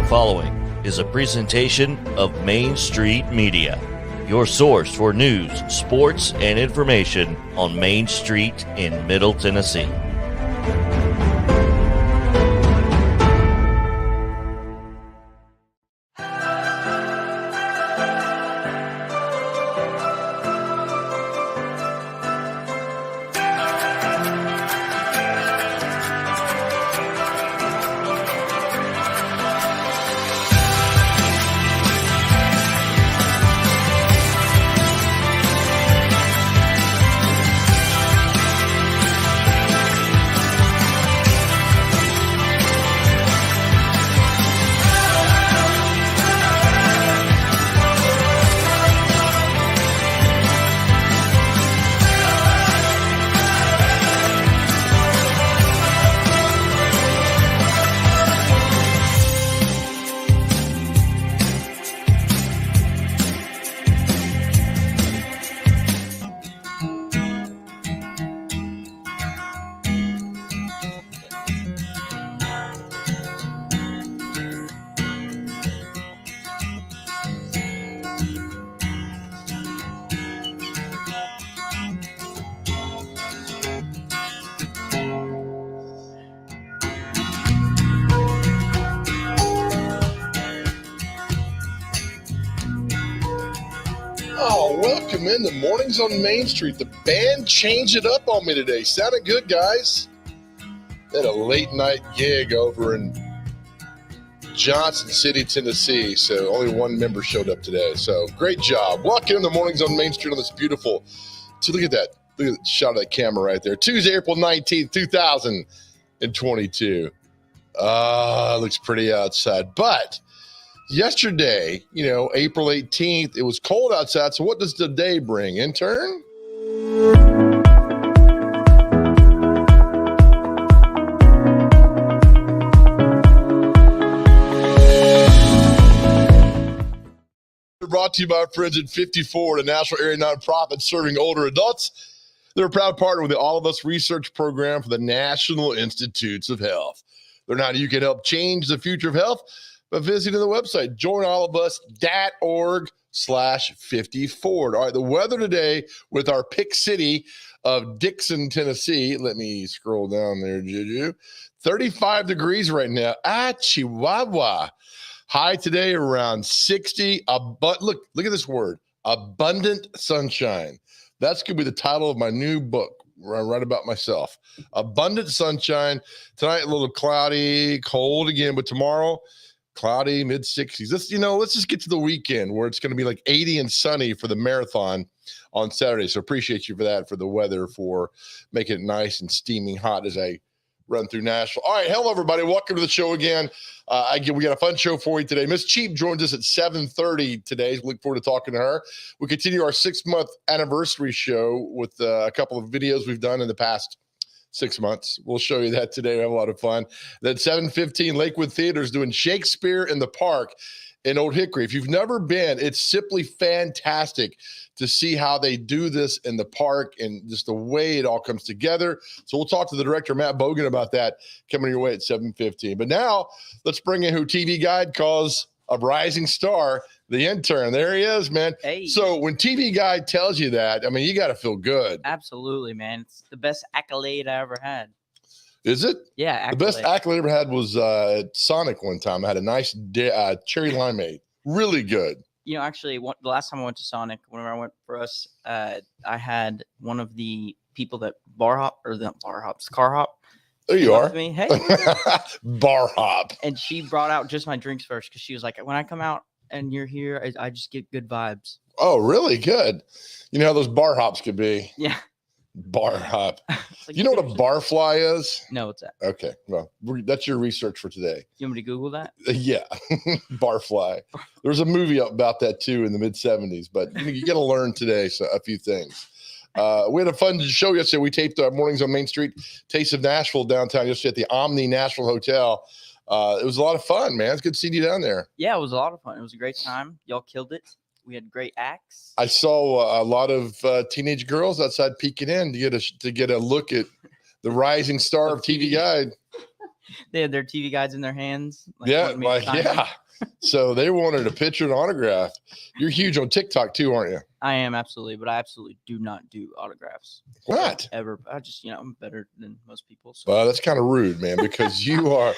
following is a presentation of Main Street Media, your source for news, sports, and information on Main Street in Middle Tennessee. Welcome in the Mornings on Main Street. The band changed it up on me today. Sounded good, guys. They had a late night gig over in Johnson City, Tennessee. So only one member showed up today. So great job. Welcome in the Mornings on Main Street on this beautiful. So look at that. Look at the shot of that camera right there. Tuesday, April 19th, 2022. Looks pretty outside. But yesterday, April 18th, it was cold outside. So what does the day bring? Intern? Brought to you by our friends at 54, the national area nonprofit serving older adults. They're a proud partner with the All of Us research program for the National Institutes of Health. Learn how you can help change the future of health by visiting the website, joinallofus.org/54. All right, the weather today with our pick city of Dixon, Tennessee. Let me scroll down there, Juju. 35 degrees right now. Chihuahua. High today around 60. But look at this word, abundant sunshine. That's going to be the title of my new book. I write about myself. Abundant sunshine. Tonight, a little cloudy, cold again, but tomorrow, cloudy, mid-60s. Let's just get to the weekend where it's going to be like 80 and sunny for the marathon on Saturday. So appreciate you for that, for the weather, for making it nice and steaming hot as I run through Nashville. All right, hello, everybody. Welcome to the show again. We got a fun show for you today. Miss Cheap joins us at 7:30 today. Look forward to talking to her. We continue our 6-month anniversary show with a couple of videos we've done in the past 6 months. We'll show you that today. We have a lot of fun. Then 7:15, Lakewood Theater's doing Shakespeare in the Park in Old Hickory. If you've never been, it's simply fantastic to see how they do this in the park and just the way it all comes together. So we'll talk to the director, Matt Bogan, about that coming your way at 7:15. But now let's bring in who TV Guide calls a rising star, the intern. There he is, man. Hey. So when TV Guide tells you that, I mean, you got to feel good. Absolutely, man. It's the best accolade I ever had. Is it? Yeah, accolade. The best accolade I ever had was at Sonic one time. I had a nice cherry limeade. Really good. Actually, the last time I went to Sonic, whenever I went for us, I had one of the people that car hop. There you are. Me. Hey. Bar hop. And she brought out just my drinks first because she was like, when I come out and you're here, I just get good vibes. Oh, really? Good. You know how those bar hops could be. Yeah. Bar hop. Like, you know what a barfly is? No, what's that? Okay. Well, that's your research for today. You want me to Google that? Yeah. Barfly. There's a movie about that too in the mid-70s, but you got to learn today a few things. We had a fun show yesterday. We taped our Mornings on Main Street, Taste of Nashville downtown yesterday at the Omni Nashville Hotel. It was a lot of fun, man. It's good seeing you down there. Yeah, it was a lot of fun. It was a great time. Y'all killed it. We had great acts. I saw a lot of teenage girls outside peeking in to get a look at the rising star of TV Guide. They had their TV guides in their hands. Yeah, wanted me to sign them. So they wanted a picture and autograph. You're huge on TikTok too, aren't you? I am absolutely, but I absolutely do not do autographs. What? Ever. I just, I'm better than most people. So. Well, that's kind of rude, man, because you are,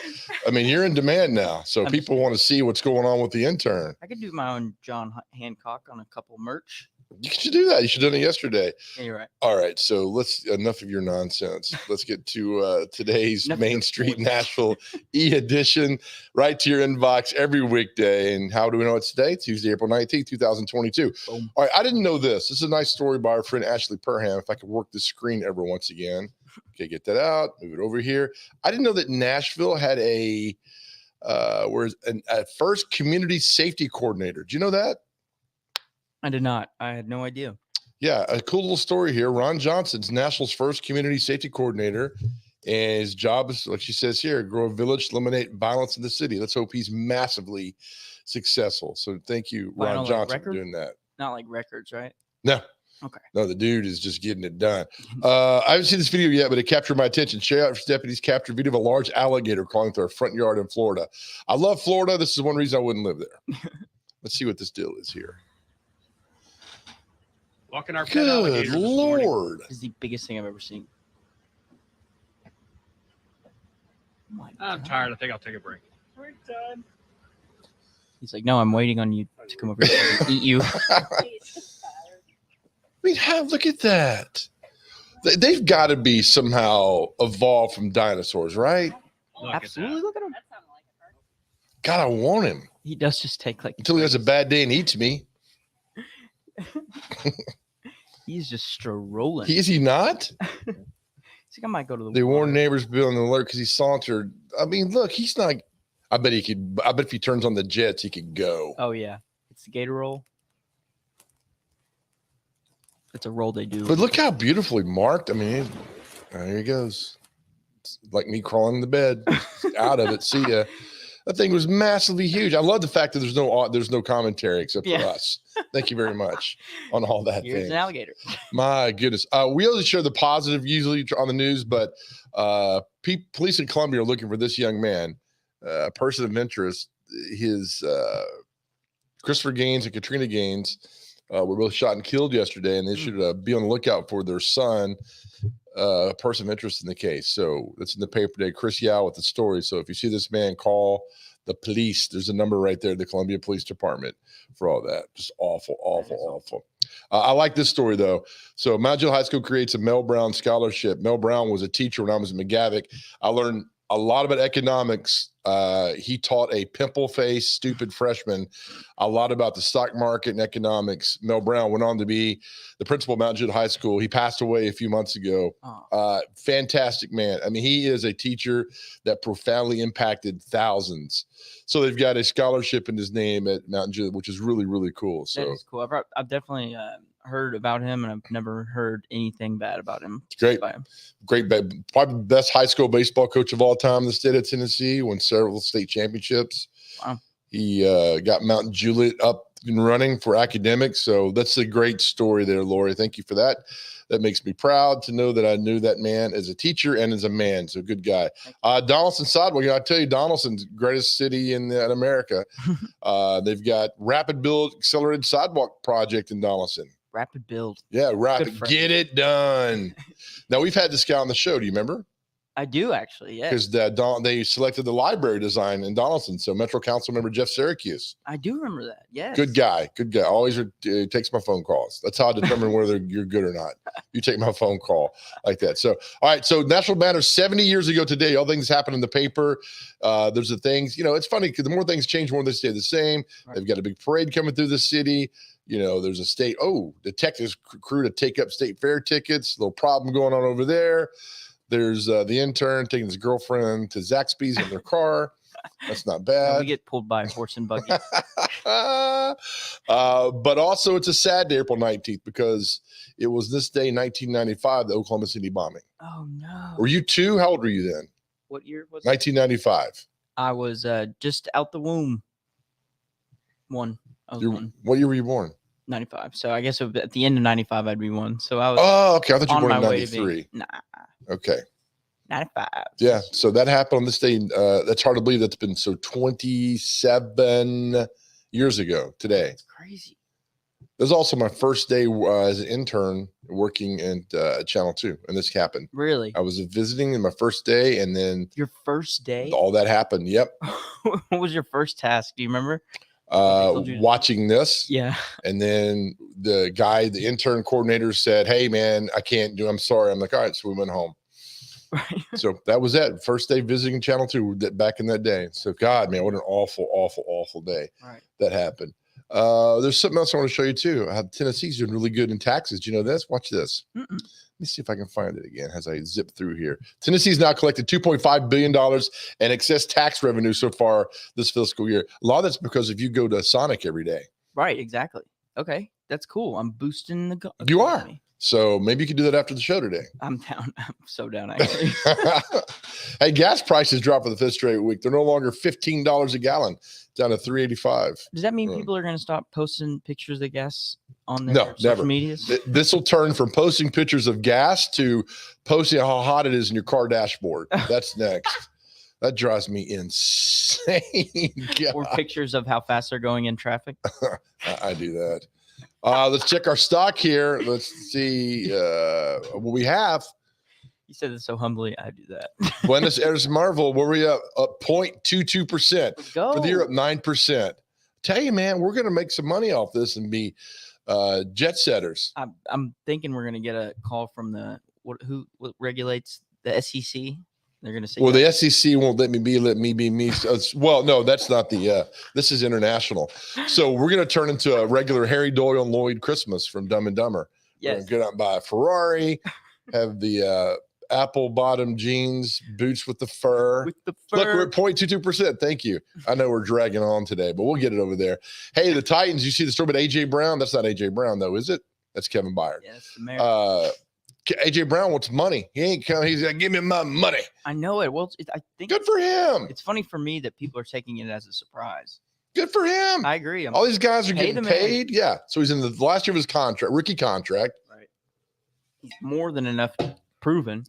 you're in demand now. So people want to see what's going on with the intern. I could do my own John Hancock on a couple merch. You should do that. You should have done it yesterday. Yeah, you're right. All right. So enough of your nonsense. Let's get to today's Main Street Nashville e-edition right to your inbox every weekday. And how do we know it's today? Tuesday, April 19th, 2022. Boom. All right. I didn't know this. This is a nice story by our friend Ashley Perham. If I could work the screen ever once again. Okay, get that out. Move it over here. I didn't know that Nashville had a first community safety coordinator. Do you know that? I did not. I had no idea. Yeah, a cool little story here. Ron Johnson's Nashville's first community safety coordinator, and his job is, like she says here, grow a village, eliminate violence in the city. Let's hope he's massively successful. So thank you, Ron Johnson, for doing that. Not like records, right? No. Okay. No, the dude is just getting it done. I haven't seen this video yet, but it captured my attention. Sheriff's deputies captured a video of a large alligator crawling through our front yard in Florida. I love Florida. This is one reason I wouldn't live there. Let's see what this deal is here. Walking our pet Good alligator this morning. Lord. This is the biggest thing I've ever seen. Oh I'm tired. I think I'll take a break. We're done. He's like, no, I'm waiting on you to come over here and eat you. Look at that. They've got to be somehow evolved from dinosaurs, right? Absolutely. Look at him. God, I want him. He does just take Until he has a bad day and eats me. He's just strolling. Is he not? I think I might go to the. They warned neighbors Bill on the alert because he sauntered. Look, he's not. I bet he could. I bet if he turns on the jets, he could go. Oh yeah, it's the gator roll. It's a roll they do. But look how beautifully marked. There he goes. It's like me crawling in the bed, out of it. See ya. That thing was massively huge. I love the fact that there's no commentary except for us. Thank you very much on all that. Here's an alligator. My goodness. We always share the positive usually on the news, but police in Columbia are looking for this young man, a person of interest. His Christopher Gaines and Katrina Gaines were both shot and killed yesterday, and they should be on the lookout for their son, a person of interest in the case. So that's in the paper today. Chris Yao with the story. So if you see this man, call the police. There's a number right there, the Columbia Police Department, for all that. Just awful. I like this story, though. So Mount Juliet High School creates a Mel Brown scholarship. Mel Brown was a teacher when I was at McGavick. I learned a lot about economics. He taught a pimple-faced, stupid freshman a lot about the stock market and economics. Mel Brown went on to be the principal of Mount Juliet High School. He passed away a few months ago. Fantastic man. He is a teacher that profoundly impacted thousands. So they've got a scholarship in his name at Mount Juliet, which is really, really cool. So that is cool. I've definitely heard about him, and I've never heard anything bad about him. Great, probably the best high school baseball coach of all time in the state of Tennessee. Won several state championships. Wow. He got Mount Juliet up and running for academics. So that's a great story there, Lori. Thank you for that. That makes me proud to know that I knew that man as a teacher and as a man. So good guy. Donaldson Sidewalk. I tell you, Donaldson's greatest city in America. They've got rapid build accelerated sidewalk project in Donaldson. Rapid build. Yeah, rapid. Get it done. Now, we've had this guy on the show. Do you remember? I do, actually, yeah. Because they selected the library design in Donaldson. So Metro Council member Jeff Syracuse. I do remember that, yes. Good guy. Always takes my phone calls. That's how I determine whether you're good or not. You take my phone call like that. So, all right. So National Matters 70 years ago today, all things happen in the paper. There's the things, it's funny because the more things change, the more they stay the same. Right. They've got a big parade coming through the city. There's a detectives crew to take up state fair tickets. Little problem going on over there. There's the intern taking his girlfriend to Zaxby's in their car. That's not bad. We get pulled by a horse and buggy. But also it's a sad day, April 19th, because it was this day, 1995, the Oklahoma City bombing. Oh, no. Were you 2? How old were you then? What year was it? 1995. I was just out the womb. One. I was one. What year were you born? 95. So I guess at the end of 95, I'd be 1. So I was. Oh, okay. I thought you were born in 93. Nah. Okay. 95. Yeah. So that happened on this day. That's hard to believe. That's been 27 years ago today. That's crazy. This is also my first day as an intern working at Channel 2, and this happened. Really? I was visiting in my first day, and then Your first day? all that happened. Yep. What was your first task? Do you remember? told you to- Watching this. Yeah. And then the intern coordinator said, "Hey, man, I can't do. I'm sorry." I'm like, "All right." So we went home. Right. So that was that first day visiting Channel 2 back in that day. So God, man, what an awful, awful, awful day Right. that happened. There's something else I want to show you too. How Tennessee's doing really good in taxes. Do you know this? Watch this. Mm-mm. Let me see if I can find it again as I zip through here. Tennessee's now collected $2.5 billion in excess tax revenue so far this fiscal year. A lot of that's because if you go to Sonic every day. Right. Exactly. Okay. That's cool. I'm boosting the go. You are. So maybe you could do that after the show today. I'm down. I'm so down, actually. Hey, gas prices dropped for the fifth straight week. They're no longer $15 a gallon, down to $3.85. Does that mean people are going to stop posting pictures of gas on their No, social never. medias? This will turn from posting pictures of gas to posting how hot it is in your car dashboard. That's next. That drives me insane. Or pictures of how fast they're going in traffic? I do that. Let's check our stock here. Let's see what we have. You said it so humbly. I do that. Buenos Aires Marvel, where we up 0.22%. Let's go. For the year, up 9%. Tell you, man, we're going to make some money off this and be jet setters. I'm thinking we're going to get a call from what regulates the SEC. They're going to say, Well, the SEC won't let me be me. So well, no, that's not this is international. So we're going to turn into a regular Harry Doyle and Lloyd Christmas from Dumb and Dumber. yes. We're going to get out and buy a Ferrari, have the apple bottom jeans, boots with the fur. With the Look, we're fur. at 0.22%. Thank you. I know we're dragging on today, but we'll get it over there. Hey, the Titans, you see the story about A.J. Brown? That's not A.J. Brown, though, is it? That's Kevin Byard. Yeah, that's the mayor. A.J. Brown wants money. He ain't coming. He's like, "Give me my money." I know it. Well, I think Good for him. it's funny for me that people are taking it as a surprise. Good for him. I agree. All these guys are Pay getting the man. paid. Yeah. So he's in the last year of his contract, rookie contract. Right. He's more than enough proven.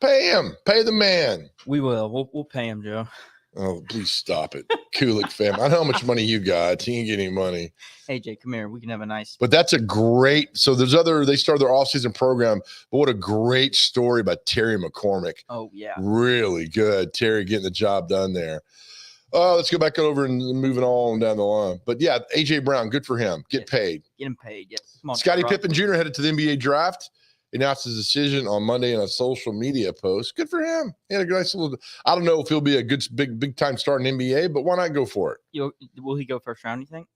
Pay him. Pay the man. We will. We'll pay him, Joe. Oh, please stop it. Kulik fam. I know how much money you got. He ain't getting any money. Hey, Jay, come here. We can have a nice. But that's a great. So they started their offseason program. But what a great story about Terry McCormick. Oh, yeah. Really good. Terry getting the job done there. Let's go back over and moving on down the line. But yeah, A.J. Brown, good for him. Get paid. Get him paid. Yes. Come on, Scotty Rob. Pippin Jr. headed to the NBA draft. He announced his decision on Monday in a social media post. Good for him. He had a nice little. I don't know if he'll be a good big time start in NBA, but why not go for it? Will he go first round, you think?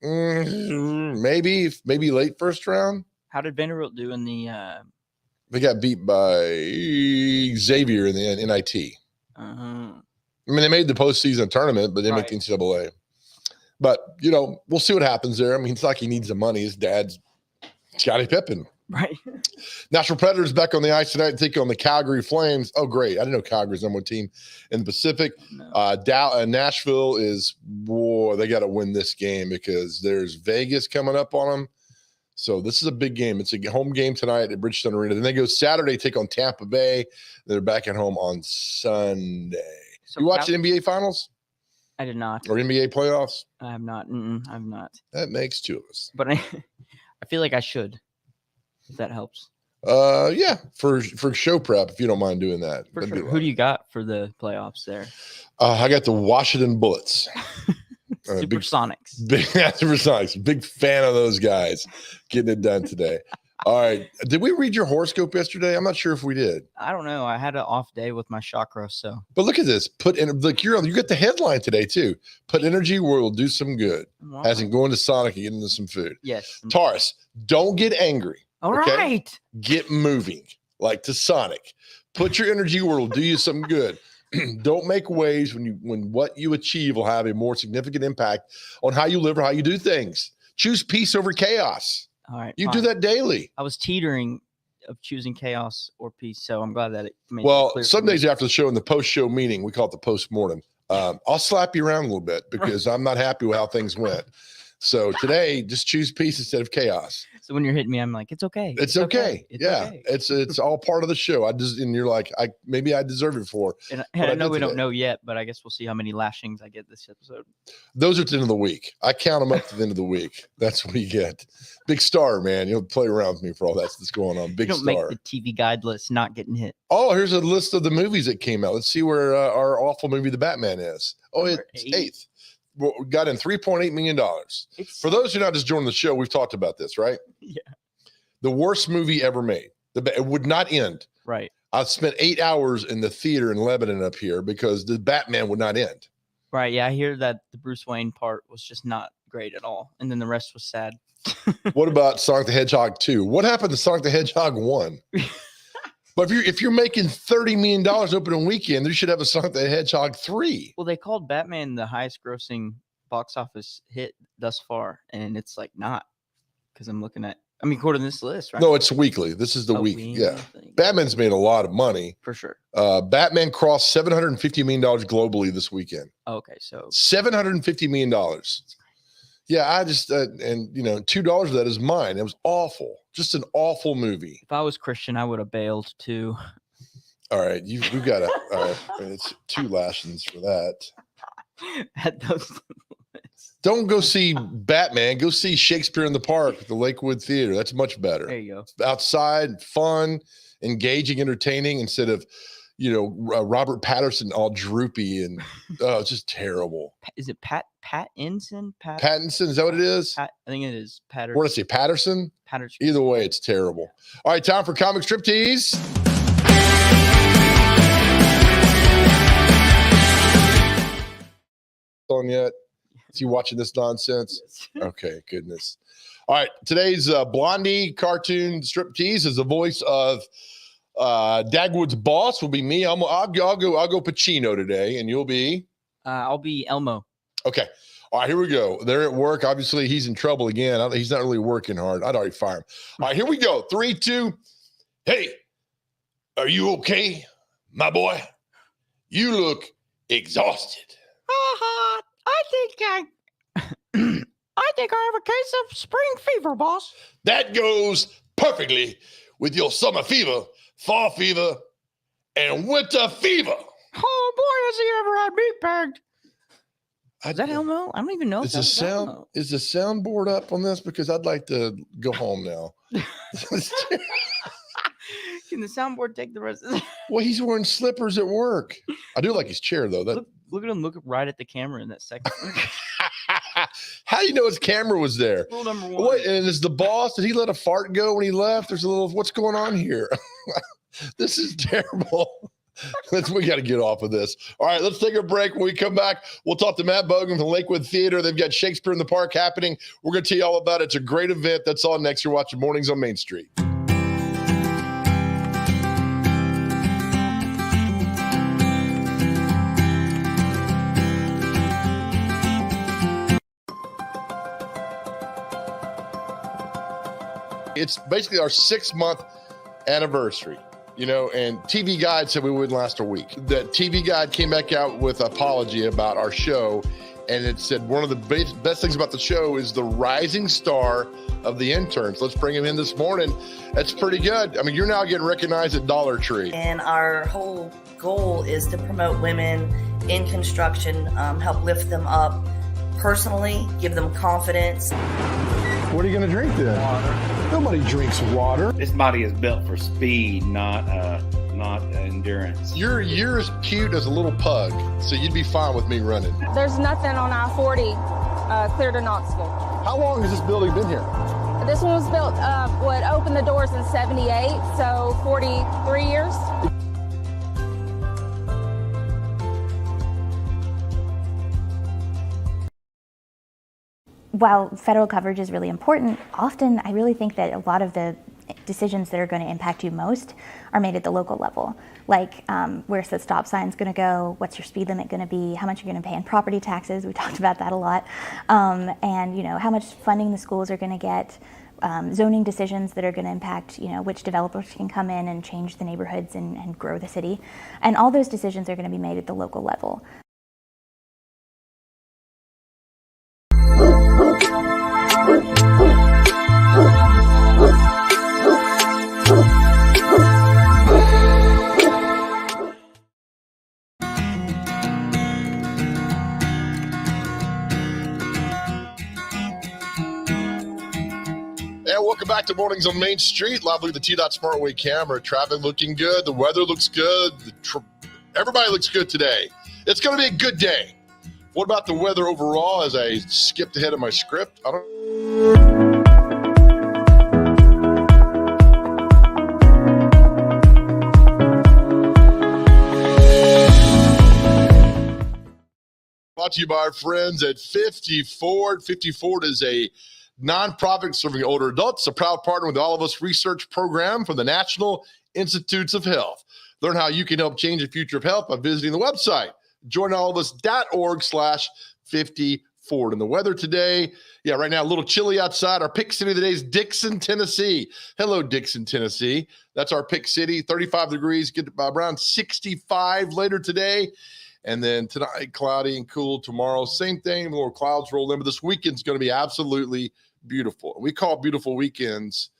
Maybe late first round. How did Vanderbilt do in the They got beat by Xavier in the NIT. I mean, they made the postseason tournament, but they Right. make the NCAA. But we'll see what happens there. I mean, it's like he needs the money. His dad's Scotty Pippen. right? Nashville Predators back on the ice tonight, taking on the Calgary Flames. Oh, great. I didn't know Calgary's number one team in the Pacific. No. Nashville is, boy, they got to win this game because there's Vegas coming up on them. So this is a big game. It's a home game tonight at Bridgestone Arena. Then they go Saturday, take on Tampa Bay. They're back at home on Sunday. So You watch the NBA Finals I did not. or NBA playoffs? I have not. I've not. That makes two of us. But I feel like I should. If that helps. Yeah, for show prep, if you don't mind doing that. For That'd be sure. Who do you got for the playoffs there? I got the Washington Bullets. Supersonics. Big fan of those guys getting it done today. All right. Did we read your horoscope yesterday? I'm not sure if we did. I don't know. I had an off day with my chakra, so. But look at this. You got the headline today too. Put energy where it'll do some good. Wow. As in going to Sonic and getting into some food. Yes. Taurus, don't get angry. All okay? right. Get moving, like to Sonic. Put your energy where it'll do you some good. Don't make waves when what you achieve will have a more significant impact on how you live or how you do things. Choose peace over chaos. All right. You fine. do that daily. I was teetering of choosing chaos or peace, so I'm glad that it made it Well, clear for some me. days after the show in the post-show meeting, we call it the post-mortem. I'll slap you around a little bit because I'm not happy with how things went. So today, just choose peace instead of chaos. So when you're hitting me, I'm like, it's okay. It's okay. Yeah, okay. it's all part of the show. And you're like, maybe I deserve it for. And I know we don't know yet, but I guess we'll see how many lashings I get this episode. Those are at the end of the week. I count them up to the end of the week. That's what we get. Big star, man. You'll play around with me for all that's going on. Big you don't star. Make the TV guide list, not getting hit. Oh, here's a list of the movies that came out. Let's see where our awful movie, The Batman, is. Oh, it's 8th. We got in $3.8 million. For those who are not just joining the show, we've talked about this, right? Yeah. The worst movie ever made. It would not end. Right. I spent 8 hours in the theater in Lebanon up here because the Batman would not end. Right. Yeah, I hear that the Bruce Wayne part was just not great at all, and then the rest was sad. What about Sonic the Hedgehog 2? What happened to Sonic the Hedgehog 1? But if you're making $30 million opening weekend, you should have a Sonic the Hedgehog 3. Well, they called Batman the highest grossing box office hit thus far, and it's like not, because I'm looking at, according to this list, right? No, it's weekly. This is the week. Yeah. Batman's made a lot of money. For sure. Batman crossed $750 million globally this weekend. Okay, so $750 million. Yeah, I just, and $2 of that is mine. It was awful. Just an awful movie. If I was Christian, I would have bailed too. All right, we've got to. All right, it's 2 lashings for that. At those limits. Don't go see Batman. Go see Shakespeare in the Park at the Lakewood Theater. That's much better. There you go. Outside, fun, engaging, entertaining, instead of Robert Pattinson all droopy and it's just terrible. Is it Pattinson? Pattinson, is that what it is? I think it is Patterson. What did I say, Patterson? Patterson. Either way, it's terrible. All right, time for comic striptease. On yet? Is he watching this nonsense? Okay, goodness. All right, today's Blondie cartoon striptease is the voice of Dagwood's boss. Will be me. I'll go Pacino today, and you'll be. I'll be Elmo. Okay. All right, here we go. They're at work. Obviously, he's in trouble again. He's not really working hard. I'd already fire him. All right, here we go. 3, 2. Hey, are you okay, my boy? You look exhausted. I think I have a case of spring fever, boss. That goes perfectly with your summer fever, fall fever, and winter fever. Oh boy, has he ever had me pegged. Is that Elmo? I don't even know. Is the soundboard up on this? Because I'd like to go home now. Can the soundboard take the rest of it? Well, he's wearing slippers at work. I do like his chair, though. Look at him look right at the camera in that second. How do you know his camera was there? Rule number 1. What, and is the boss, did he let a fart go when he left? There's a little, what's going on here? This is terrible. We got to get off of this. All right, let's take a break. When we come back, we'll talk to Matt Bogan from the Lakewood Theater. They've got Shakespeare in the Park happening. We're going to tell you all about it. It's a great event. That's all next. You're watching Mornings on Main Street. It's basically our 6-month anniversary, and TV Guide said we wouldn't last a week. The TV Guide came back out with an apology about our show, and it said one of the best things about the show is the rising star of the interns. Let's bring him in this morning. That's pretty good. You're now getting recognized at Dollar Tree. And our whole goal is to promote women in construction, help lift them up personally, give them confidence. What are you going to drink then? Water. Nobody drinks water. This body is built for speed, not endurance. You're as cute as a little pug, so you'd be fine with me running. There's nothing on I-40 clear to Knoxville. How long has this building been here? This one was built, opened the doors in 78, so 43 years. While federal coverage is really important, often I really think that a lot of the decisions that are going to impact you most are made at the local level. Like where's the stop signs going to go? What's your speed limit going to be? How much you're going to pay in property taxes? We talked about that a lot. And how much funding the schools are going to get. Zoning decisions that are going to impact, which developers can come in and change the neighborhoods and grow the city. And all those decisions are going to be made at the local level. welcome back to Mornings on Main Street. Live look at the T-Dot Smartway camera. Traffic looking good. The weather looks good. Everybody looks good today. It's going to be a good day. What about the weather overall as I skipped ahead of my script? Brought to you by our friends at 50 Ford. 50 Ford is a nonprofit serving older adults, a proud partner with the All of Us research program from the National Institutes of Health. Learn how you can help change the future of health by visiting the website, joinallofus.org/50 Ford. And the weather today, right now, a little chilly outside. Our pick city of the day is Dixon, Tennessee. Hello, Dixon, Tennessee. That's our pick city, 35 degrees, get around 65 later today. And then tonight, cloudy and cool. Tomorrow, same thing, more clouds roll in. But this weekend's going to be absolutely beautiful. We call beautiful weekends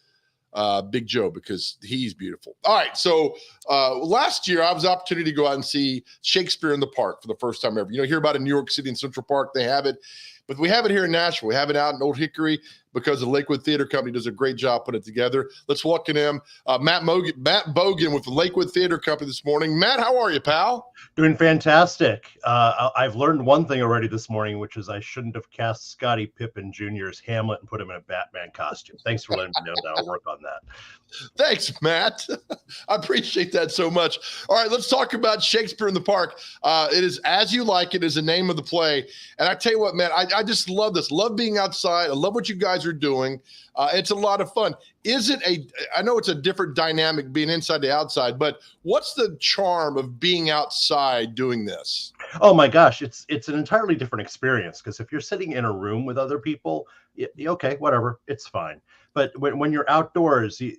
Big Joe because he's beautiful. All right, so last year I was opportunity to go out and see Shakespeare in the Park for the first time ever. You know, hear about it in New York City in Central Park. They have it. But we have it here in Nashville. We have it out in Old Hickory because the Lakewood Theater Company does a great job putting it together. Let's welcome him, Matt Bogan with the Lakewood Theater Company this morning. Matt, how are you, pal? Doing fantastic. I've learned one thing already this morning, which is I shouldn't have cast Scotty Pippin Jr. as Hamlet and put him in a Batman costume. Thanks for letting me know that. I'll work on that. Thanks, Matt. I appreciate that so much. All right, let's talk about Shakespeare in the Park. It is As You Like It is the name of the play. And I tell you what, man, I just love this. Love being outside. I love what you guys are doing. It's a lot of fun. I know it's a different dynamic being inside to outside, but what's the charm of being outside doing this? Oh my gosh, it's an entirely different experience because if you're sitting in a room with other people, okay, whatever, it's fine. But when you're outdoors, you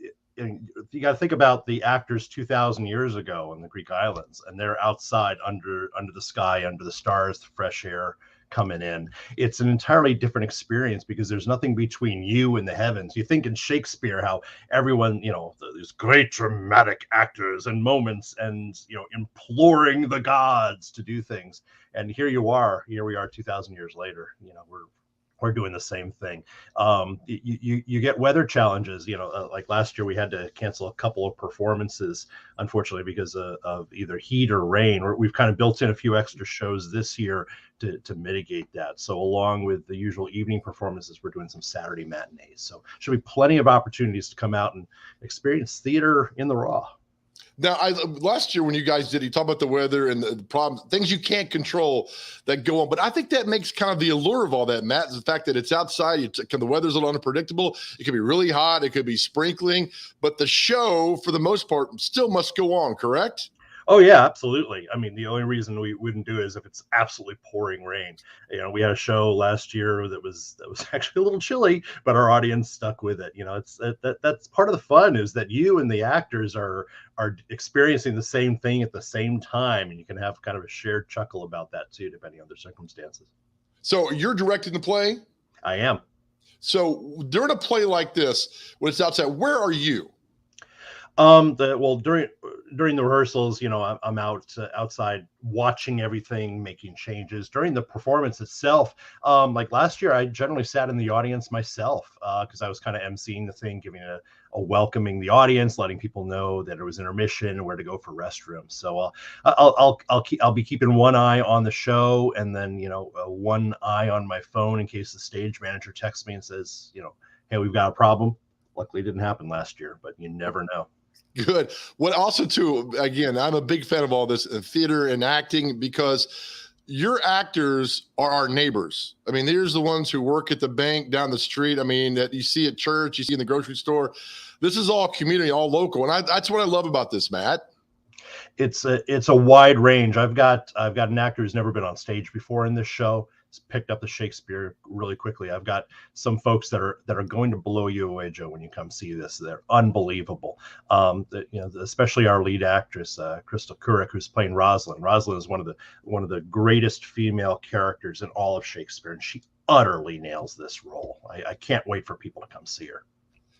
got to think about the actors 2,000 years ago in the Greek islands, and they're outside under the sky, under the stars, the fresh air coming in. It's an entirely different experience because there's nothing between you and the heavens. You think in Shakespeare how everyone, these great dramatic actors and moments and, imploring the gods to do things. And here we are 2,000 years later, we're doing the same thing. You get weather challenges, like last year we had to cancel a couple of performances, unfortunately, because of either heat or rain. We've kind of built in a few extra shows this year to mitigate that. So along with the usual evening performances, we're doing some Saturday matinees. So should be plenty of opportunities to come out and experience theater in the raw. Now, last year when you guys did, you talked about the weather and the problems, things you can't control that go on. But I think that makes kind of the allure of all that, Matt, is the fact that it's outside. The weather's a little unpredictable. It could be really hot. It could be sprinkling. But the show, for the most part, still must go on, correct? Oh yeah, absolutely. I mean, the only reason we wouldn't do it is if it's absolutely pouring rain. We had a show last year that was actually a little chilly, but our audience stuck with it. That's part of the fun is that you and the actors are experiencing the same thing at the same time, and you can have kind of a shared chuckle about that too, depending on the circumstances. So you're directing the play? I am. So during a play like this, when it's outside, where are you? During the rehearsals, I'm outside watching everything, making changes. During the performance itself, like last year, I generally sat in the audience myself because I was kind of emceeing the thing, giving a welcoming the audience, letting people know that it was intermission and where to go for restrooms. So I'll be keeping one eye on the show and then one eye on my phone in case the stage manager texts me and says, hey, we've got a problem. Luckily, it didn't happen last year, but you never know. Good. What also too, again, I'm a big fan of all this theater and acting because your actors are our neighbors. I mean, there's the ones who work at the bank down the street. I mean, that you see at church, you see in the grocery store. This is all community, all local. And that's what I love about this, Matt. It's a wide range. I've got an actor who's never been on stage before in this show. He's picked up the Shakespeare really quickly. I've got some folks that are going to blow you away, Joe, when you come see this. They're unbelievable. Especially our lead actress, Crystal Couric, who's playing Rosalind. Rosalind is one of the greatest female characters in all of Shakespeare, and she utterly nails this role. I can't wait for people to come see her.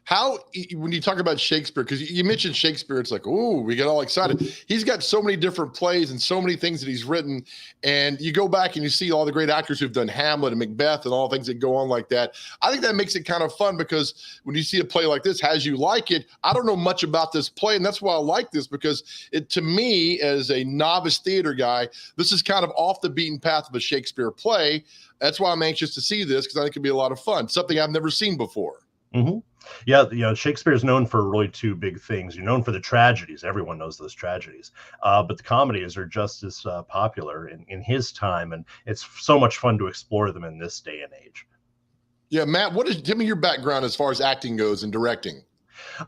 How, when you talk about Shakespeare, because you mentioned Shakespeare, it's like, ooh, we get all excited. He's got so many different plays and so many things that he's written. And you go back and you see all the great actors who've done Hamlet and Macbeth and all things that go on like that. I think that makes it kind of fun, because when you see a play like this, As You Like It, I don't know much about this play. And that's why I like this, because it, to me, as a novice theater guy, this is kind of off the beaten path of a Shakespeare play. That's why I'm anxious to see this, because I think it could be a lot of fun. Something I've never seen before. Mm-hmm. Yeah, Shakespeare is known for really two big things. You're known for the tragedies. Everyone knows those tragedies. But the comedies are just as popular in his time, and it's so much fun to explore them in this day and age. Yeah, Matt, give me your background as far as acting goes and directing.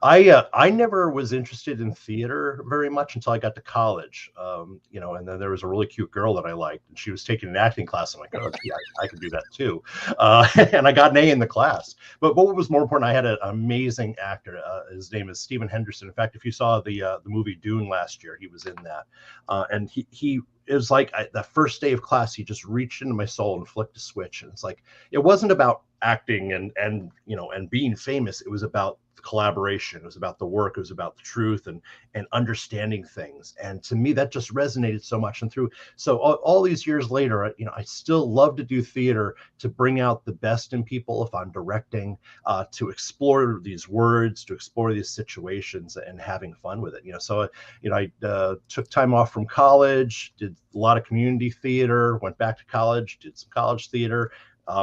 I never was interested in theater very much until I got to college, and then there was a really cute girl that I liked, and she was taking an acting class. I'm like, oh, yeah, I can do that too. And I got an A in the class. But what was more important, I had an amazing actor. His name is Stephen Henderson. In fact, if you saw the movie Dune last year, he was in that. And he it was like the first day of class, he just reached into my soul and flicked a switch. And it's like, it wasn't about acting and being famous. It was about collaboration. It was about the work. It was about the truth and understanding things. And to me, that just resonated so much. And so all these years later, I still love to do theater, to bring out the best in people if I'm directing, to explore these words, to explore these situations, and having fun with it. So I took time off from college, did a lot of community theater, went back to college, did some college theater,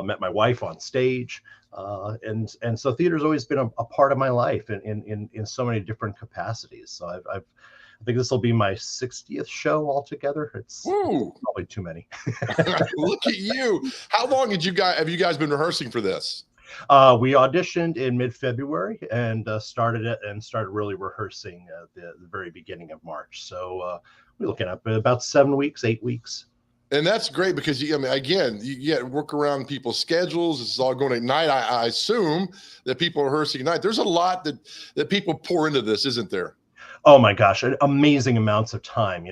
met my wife on stage. And so theater's always been a part of my life in so many different capacities. So I think this will be my 60th show altogether. It's probably too many. Look at you. How long have you guys been rehearsing for this? We auditioned in mid-February and started really rehearsing at the very beginning of March. So we're looking at about 8 weeks. And that's great, because you get to work around people's schedules. This is all going at night. I assume that people are rehearsing at night. There's a lot that people pour into this, isn't there? Oh my gosh, amazing amounts of time.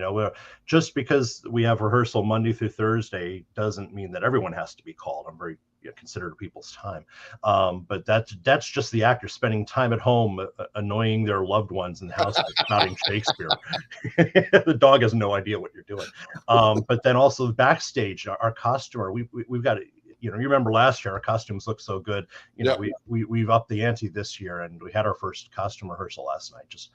Just because we have rehearsal Monday through Thursday doesn't mean that everyone has to be called. I'm very considerate of people's time. But that's just the actors spending time at home annoying their loved ones in the house by shouting Shakespeare. The dog has no idea what you're doing. But then also backstage, our costumer, we've got you remember last year our costumes looked so good. We've upped the ante this year, and we had our first costume rehearsal last night. Just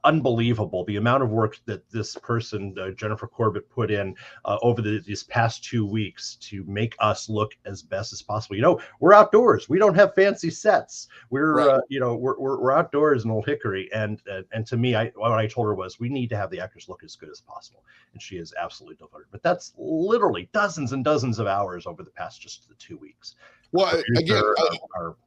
unbelievable, the amount of work that this person, Jennifer Corbett, put in over these past 2 weeks to make us look as best as possible. We're outdoors. We don't have fancy sets. We're right. We're outdoors in Old Hickory, and to me, what I told her was, we need to have the actors look as good as possible, and she is absolutely delivered. But that's literally dozens and dozens of hours over the past just the 2 weeks. Well, again,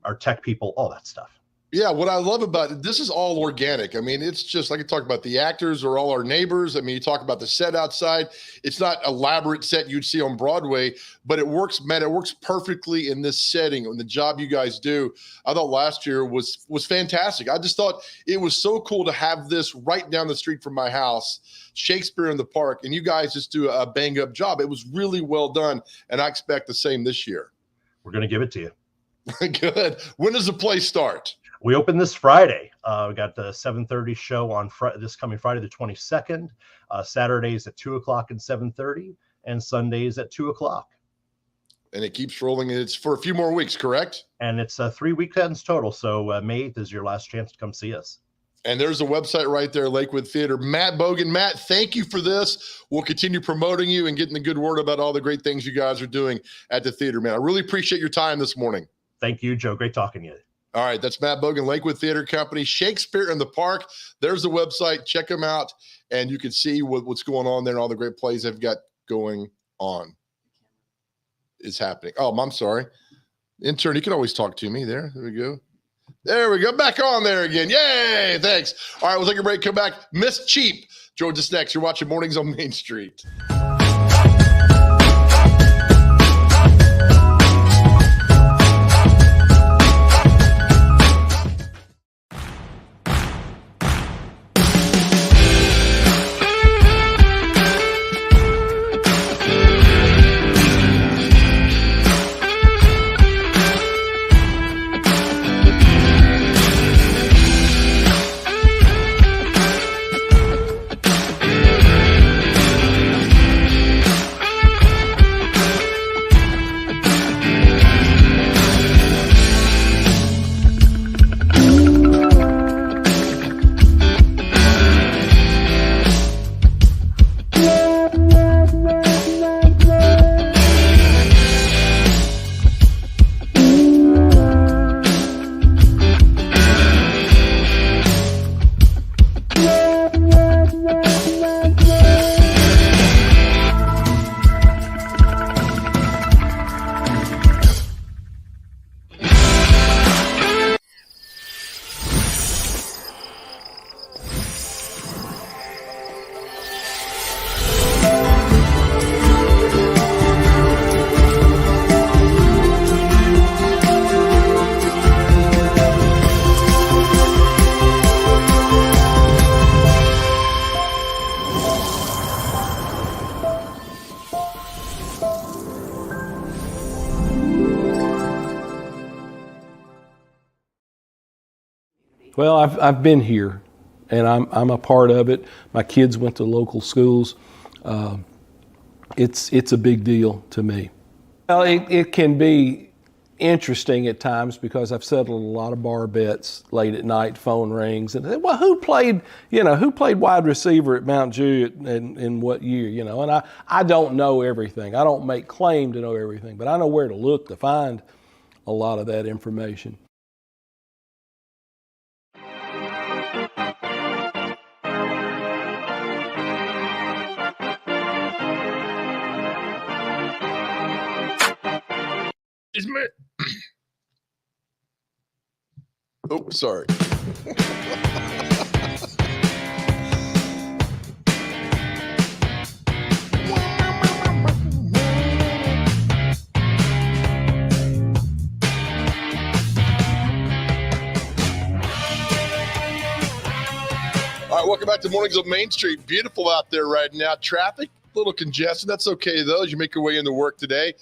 our tech people, all that stuff. Yeah, what I love about it, this is all organic. It's just like I talk about, the actors are all our neighbors. You talk about the set outside. It's not elaborate set you'd see on Broadway, but it works, man. It works perfectly in this setting. And the job you guys do, I thought last year was fantastic. I just thought it was so cool to have this right down the street from my house, Shakespeare in the Park, and you guys just do a bang up job. It was really well done, and I expect the same this year. We're going to give it to you. Good. When does the play start? We open this Friday. We got the 7:30 show on this coming Friday, the 22nd. Saturdays at 2:00 and 7:30, and Sundays at 2:00. And it keeps rolling. It's for a few more weeks, correct? And it's 3 weekends total. So May 8th is your last chance to come see us. And there's a website right there, Lakewood Theater. Matt Bogan. Matt, thank you for this. We'll continue promoting you and getting the good word about all the great things you guys are doing at the theater, man. I really appreciate your time this morning. Thank you, Joe. Great talking to you. All right, that's Matt Bogan, Lakewood Theater Company, Shakespeare in the Park. There's the website. Check them out, and you can see what's going on there and all the great plays they've got going on. Is happening. Oh, I'm sorry. Intern, you can always talk to me there. There we go. There we go. Back on there again. Yay, thanks. All right, we'll take a break. Come back. Miss Cheap joins us next. You're watching Mornings on Main Street. Well, I've been here, and I'm a part of it. My kids went to local schools. It's a big deal to me. Well, it can be interesting at times because I've settled a lot of bar bets late at night. Phone rings and well, who played wide receiver at Mount Juliet in what year? And I don't know everything. I don't make claim to know everything, but I know where to look to find a lot of that information. Oh, sorry. All right, welcome back to Mornings of Main Street. Beautiful out there right now. Traffic, a little congested. That's okay, though, as you make your way into work today.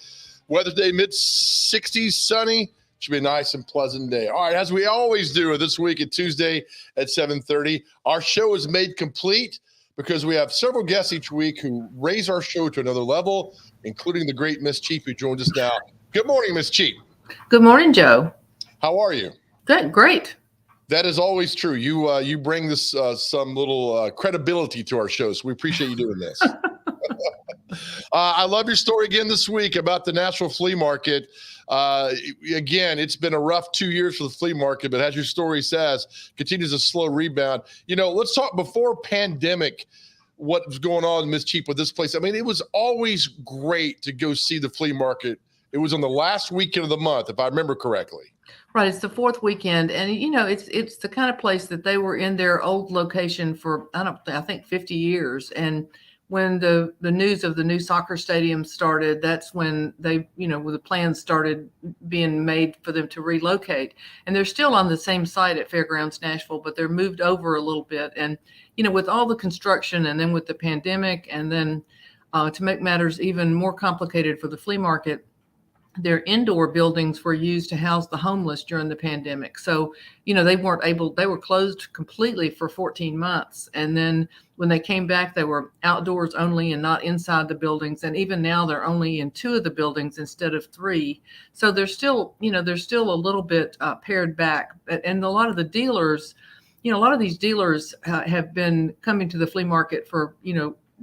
Weather today, mid-60s, sunny. Should be a nice and pleasant day. All right, as we always do this week at Tuesday at 7:30, our show is made complete because we have several guests each week who raise our show to another level, including the great Miss Cheap who joins us now. Good morning, Miss Cheap. Good morning, Joe. How are you? Good, great. That is always true. You bring this some little credibility to our show, so we appreciate you doing this. I love your story again this week about the Nashville flea market. Again, it's been a rough 2 years for the flea market, but as your story says, continues a slow rebound. Let's talk before pandemic, what was going on, Ms. Cheap, with this place. I mean, it was always great to go see the flea market. It was on the last weekend of the month, if I remember correctly. Right. It's the fourth weekend. And, it's the kind of place that they were in their old location for, I think 50 years. And when the news of the new soccer stadium started, that's when they, the plans started being made for them to relocate. And they're still on the same site at Fairgrounds Nashville, but they're moved over a little bit. And, with all the construction and then with the pandemic, and then to make matters even more complicated for the flea market, their indoor buildings were used to house the homeless during the pandemic. So, they were closed completely for 14 months. And then when they came back, they were outdoors only and not inside the buildings. And even now they're only in 2 of the buildings instead of 3. So they're still a little bit pared back. And a lot of the dealers, a lot of these dealers have been coming to the flea market for,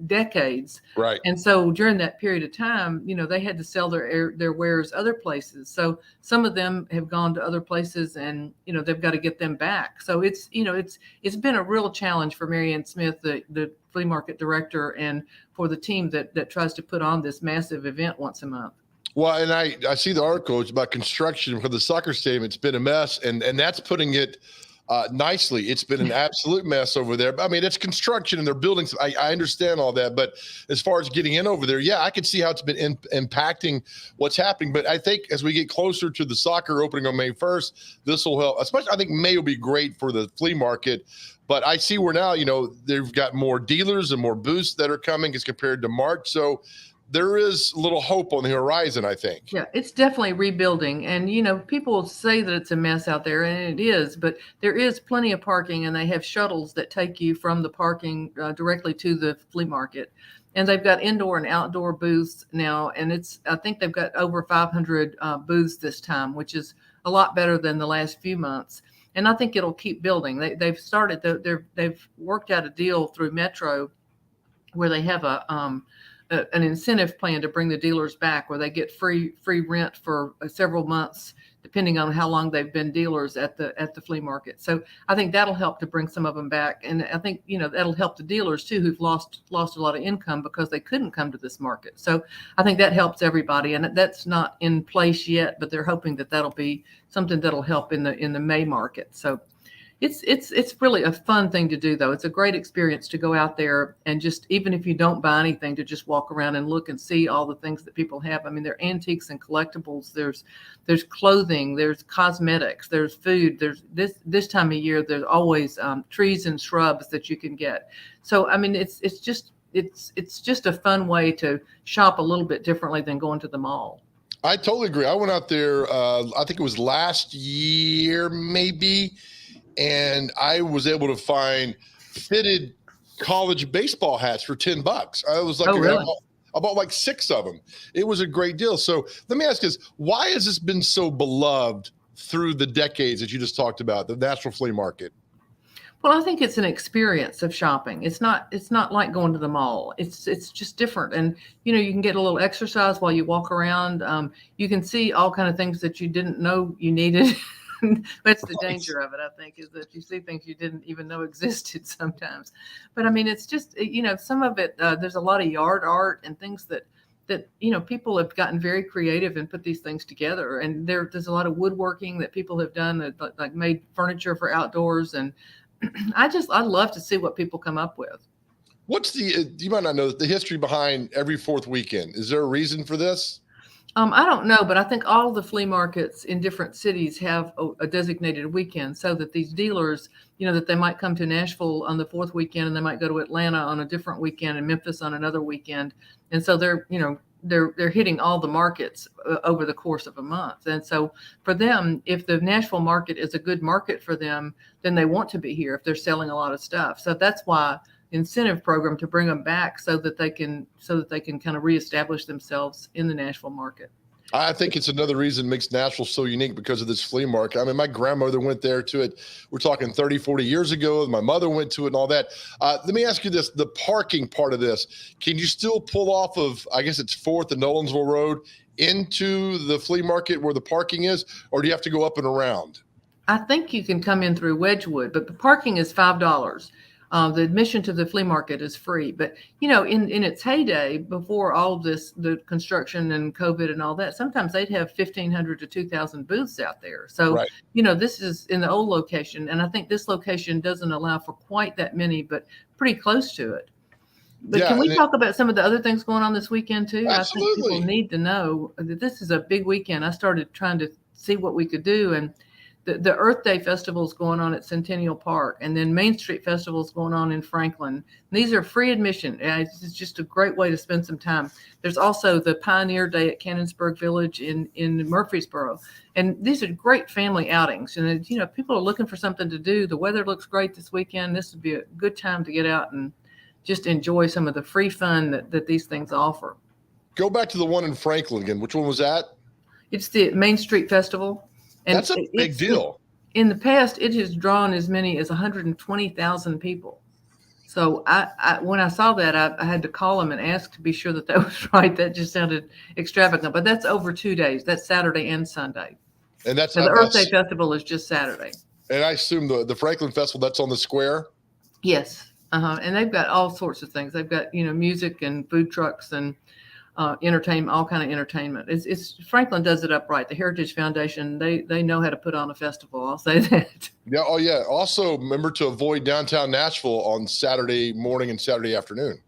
decades. Right. And so during that period of time, they had to sell their wares other places. So some of them have gone to other places and, they've got to get them back. So it's been a real challenge for Marianne Smith, the flea market director, and for the team that tries to put on this massive event once a month. Well, and I see the article. It's about construction for the soccer stadium. It's been a mess, and that's putting it nicely. It's been an absolute mess over there. I mean, it's construction and their buildings. I understand all that, but as far as getting in over there, yeah, I can see how it's been impacting what's happening. But I think as we get closer to the soccer opening on May 1st, this will help. Especially, I think May will be great for the flea market. But I see where now, they've got more dealers and more booths that are coming as compared to March. So there is a little hope on the horizon, I think. Yeah, it's definitely rebuilding. And, people say that it's a mess out there, and it is, but there is plenty of parking, and they have shuttles that take you from the parking directly to the flea market. And they've got indoor and outdoor booths now, and I think they've got over 500 booths this time, which is a lot better than the last few months. And I think it'll keep building. They've worked out a deal through Metro where they have an incentive plan to bring the dealers back, where they get free rent for several months, depending on how long they've been dealers at the flea market. So I think that'll help to bring some of them back. And I think, that'll help the dealers too, who've lost a lot of income because they couldn't come to this market. So I think that helps everybody, and that's not in place yet, but they're hoping that that'll be something that'll help in the May market. So it's really a fun thing to do, though. It's a great experience to go out there and just, even if you don't buy anything, to just walk around and look and see all the things that people have. I mean, there are antiques and collectibles. There's clothing, there's cosmetics, there's food. There's this time of year, there's always trees and shrubs that you can get. So, I mean, it's just a fun way to shop a little bit differently than going to the mall. I totally agree. I went out there, I think it was last year, maybe. and I was able to find fitted college baseball hats for $10. I was like, really? I bought like 6 of them. It was a great deal. So let me ask you this: why has this been so beloved through the decades that you just talked about, the Nashville flea market? Well, I think it's an experience of shopping. It's not like going to the mall. It's just different. And, you know, you can get a little exercise while you walk around. You can see all kind of things that you didn't know you needed. That's the danger of it, I think, is that you see things you didn't even know existed sometimes. But I mean, it's just, you know, some of it, there's a lot of yard art and things that, you know, people have gotten very creative and put these things together. And there's a lot of woodworking that people have done that like made furniture for outdoors. And I'd love to see what people come up with. What's you might not know the history behind every 4th weekend. Is there a reason for this? I don't know, but I think all the flea markets in different cities have a designated weekend so that these dealers, you know, that they might come to Nashville on the 4th weekend and they might go to Atlanta on a different weekend and Memphis on another weekend. And so they're, you know, they're hitting all the markets over the course of a month. And so for them, if the Nashville market is a good market for them, then they want to be here if they're selling a lot of stuff. So that's why incentive program to bring them back so that they can kind of reestablish themselves in the Nashville market. I think it's another reason it makes Nashville so unique because of this flea market. I mean, my grandmother went there to it. We're talking 30, 40 years ago. My mother went to it and all that. Let me ask you this, the parking part of this, can you still pull off of, I guess it's 4th and Nolensville Road into the flea market where the parking is, or do you have to go up and around? I think you can come in through Wedgwood, but the parking is $5. The admission to the flea market is free. But, you know, in its heyday, before all of this, the construction and COVID and all that, sometimes they'd have 1,500 to 2,000 booths out there. So, right. You know, this is in the old location. And I think this location doesn't allow for quite that many, but pretty close to it. But can we talk about some of the other things going on this weekend, too? Absolutely. I think people need to know that this is a big weekend. I started trying to see what we could do. And the Earth Day Festival is going on at Centennial Park, and then Main Street Festival is going on in Franklin. These are free admission. It's just a great way to spend some time. There's also the Pioneer Day at Canonsburg Village in Murfreesboro. And these are great family outings. And, you know, people are looking for something to do. The weather looks great this weekend. This would be a good time to get out and just enjoy some of the free fun that these things offer. Go back to the one in Franklin again. Which one was that? It's the Main Street Festival. And that's a big deal. In the past, it has drawn as many as 120,000 people. So I when I saw that, I had to call them and ask to be sure that was right. That just sounded extravagant. But that's over 2 days. That's Saturday and Sunday. And that's the Earth Day Festival is just Saturday. And I assume the Franklin Festival, that's on the square? Yes. And they've got all sorts of things. They've got, you know, music and food trucks and entertainment, all kind of entertainment. It's Franklin does it upright. The Heritage Foundation, they know how to put on a festival. I'll say that. Yeah. Oh yeah. Also remember to avoid downtown Nashville on Saturday morning and Saturday afternoon.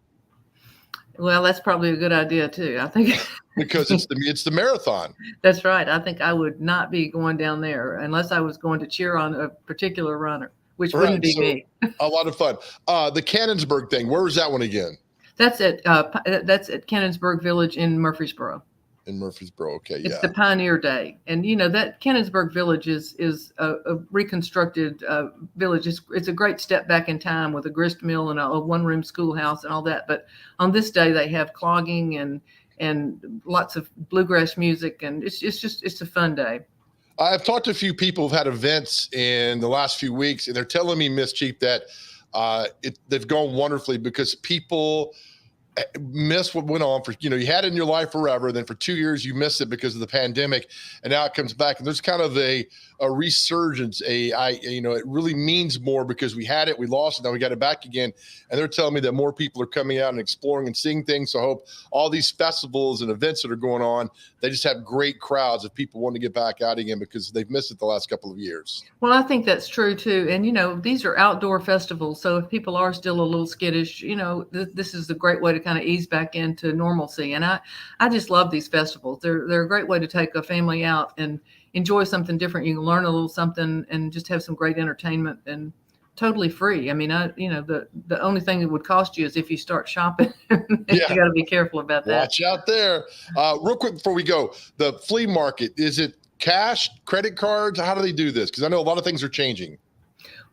Well, that's probably a good idea too. I think because it's the marathon. That's right. I think I would not be going down there unless I was going to cheer on a particular runner, which wouldn't be me. A lot of fun. The Canonsburg thing. Where was that one again? That's at Canonsburg Village in Murfreesboro. In Murfreesboro, okay, yeah. It's the Pioneer Day, and you know that Canonsburg Village is a reconstructed village. It's a great step back in time with a grist mill and a one-room schoolhouse and all that. But on this day, they have clogging and lots of bluegrass music, and it's a fun day. I've talked to a few people who've had events in the last few weeks, and they're telling me, Miss Chief, that they've gone wonderfully because people miss what went on for, you know, you had it in your life forever. Then for 2 years, you missed it because of the pandemic. And now it comes back and there's kind of a resurgence. It really means more because we had it, we lost it, now we got it back again. And they're telling me that more people are coming out and exploring and seeing things. So I hope all these festivals and events that are going on, they just have great crowds of people wanting to get back out again because they've missed it the last couple of years. Well, I think that's true too. And, you know, these are outdoor festivals. So if people are still a little skittish, you know, this is a great way to kind of ease back into normalcy. And I just love these festivals. They're a great way to take a family out and enjoy something different. You can learn a little something and just have some great entertainment and totally free. I mean, the only thing that would cost you is if you start shopping. You got to be careful about that. Watch out there. Real quick before we go, the flea market, is it cash, credit cards? How do they do this? Because I know a lot of things are changing.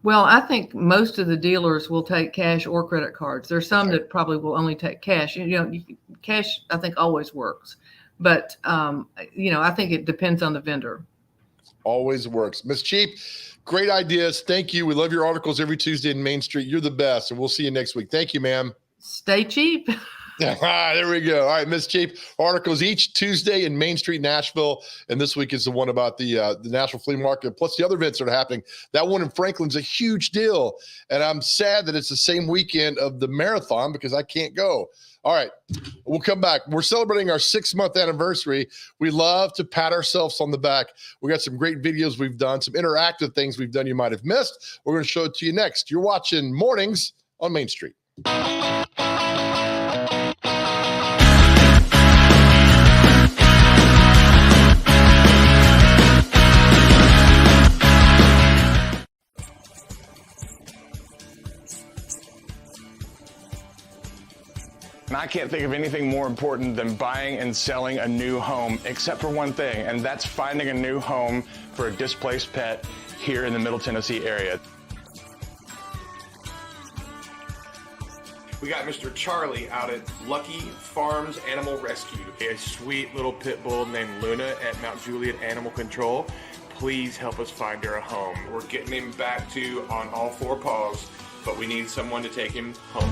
Well, I think most of the dealers will take cash or credit cards. There's some that probably will only take cash. Cash, I think, always works. But, I think it depends on the vendor. Always works. Miss Cheap, great ideas. Thank you. We love your articles every Tuesday in Main Street. You're the best, and we'll see you next week. Thank you, ma'am. Stay cheap. There we go. All right, Miss Cheap, articles each Tuesday in Main Street, Nashville, and this week is the one about the Nashville Flea Market, plus the other events that are happening. That one in Franklin's a huge deal, and I'm sad that it's the same weekend of the marathon because I can't go. All right, we'll come back. We're celebrating our 6-month anniversary. We love to pat ourselves on the back. We got some great videos we've done, some interactive things we've done you might have missed. We're going to show it to you next. You're watching Mornings on Main Street. And I can't think of anything more important than buying and selling a new home, except for one thing, and that's finding a new home for a displaced pet here in the Middle Tennessee area. We got Mr. Charlie out at Lucky Farms Animal Rescue, a sweet little pit bull named Luna at Mount Juliet Animal Control. Please help us find her a home. We're getting him back to on all 4 paws, but we need someone to take him home.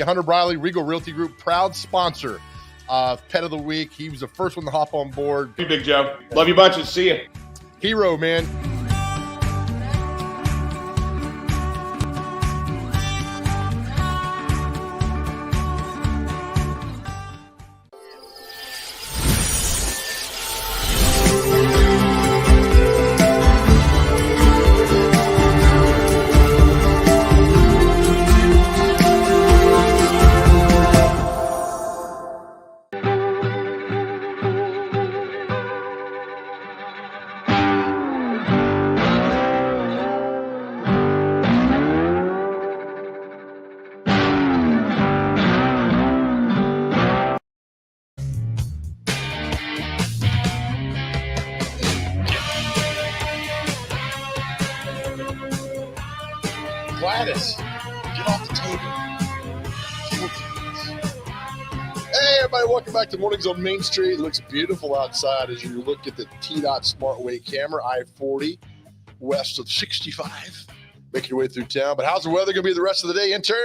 Hunter Briley, Regal Realty Group, proud sponsor of Pet of the Week. He was the first one to hop on board. Hey, Big Joe. Love you bunches. See you. Hero, man. Gladys, get off the table. Hey, everybody, welcome back to Mornings on Main Street. It looks beautiful outside as you look at the T-Dot SmartWay camera, I-40, west of 65. Making your way through town. But how's the weather going to be the rest of the day, intern?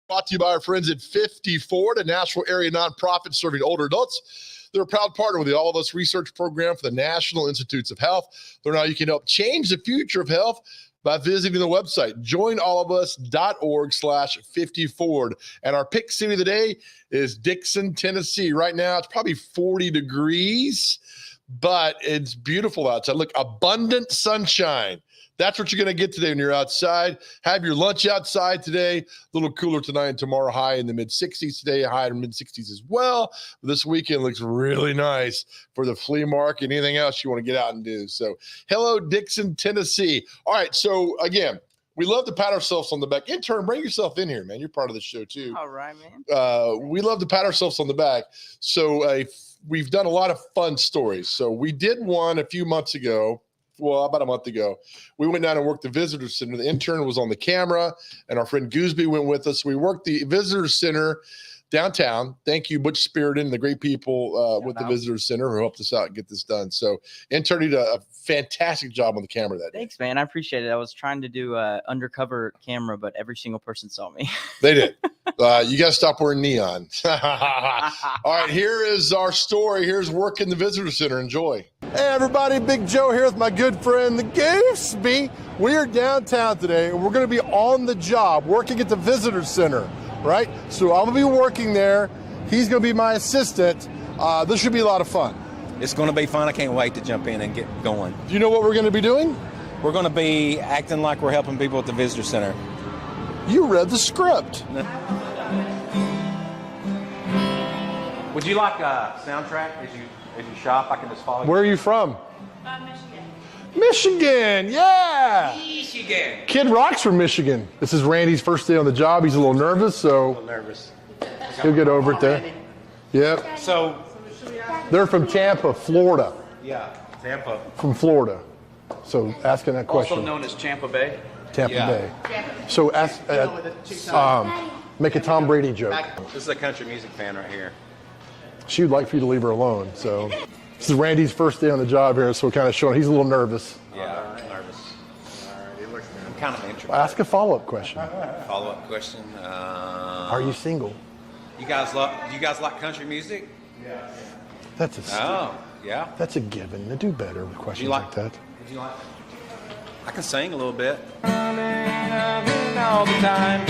Brought to you by our friends at 54, a Nashville area nonprofit serving older adults. They're a proud partner with the All of Us research program for the National Institutes of Health. Learn how you can help change the future of health by visiting the website, joinallofus.org/50Ford. And our pick city of the day is Dixon, Tennessee. Right now, it's probably 40 degrees, but it's beautiful outside. Look, abundant sunshine. That's what you're going to get today when you're outside. Have your lunch outside today. A little cooler tonight and tomorrow, high in the mid-60s today, high in mid-60s as well. This weekend looks really nice for the flea market, anything else you want to get out and do. So, hello, Dixon, Tennessee. All right, so again, we love to pat ourselves on the back. Intern, bring yourself in here, man. You're part of the show too. All right, man. We love to pat ourselves on the back. So we've done a lot of fun stories. So we did one a few months ago. Well, about a month ago, we went down and worked the visitor center. The intern was on the camera, and our friend Gooseby went with us. We worked the visitor center downtown. Thank you, Butch Spirit and the great people with the Visitor Center who helped us out and get this done. So intern did a fantastic job on the camera that day. Thanks, man. I appreciate it. I was trying to do a undercover camera, but every single person saw me. They did. You got to stop wearing neon. All right, here is our story. Here's work in the Visitor Center. Enjoy. Hey everybody, Big Joe here with my good friend, the Gooseby. We are downtown today, and we're going to be on the job, working at the Visitor Center, right? So I'm going to be working there. He's going to be my assistant. This should be a lot of fun. It's going to be fun. I can't wait to jump in and get going. Do you know what we're going to be doing? We're going to be acting like we're helping people at the Visitor Center. You read the script. Would you like a soundtrack as you shop? I can just follow you. Where are you from? Michigan. Michigan, yeah. Michigan. Kid Rock's from Michigan. This is Randy's first day on the job. He's a little nervous, so Nervous. he'll get over it there. Yep. So, They're from Tampa, Florida. yeah, Tampa. From Florida. So asking that question. Also known as Tampa Bay. Tampa Yeah. Bay. So ask, make a Tom Brady joke. This is a country music fan right here. She would like for you to leave her alone. So this is Randy's first day on the job here, so kind of showing he's a little nervous. Yeah, nervous. I'm kind of interested. Ask a follow-up question. Follow-up question. Are you single? You guys like country music? That's a yeah. That's a given. They do better with questions like that. Would you like? I can sing a little bit. All the time.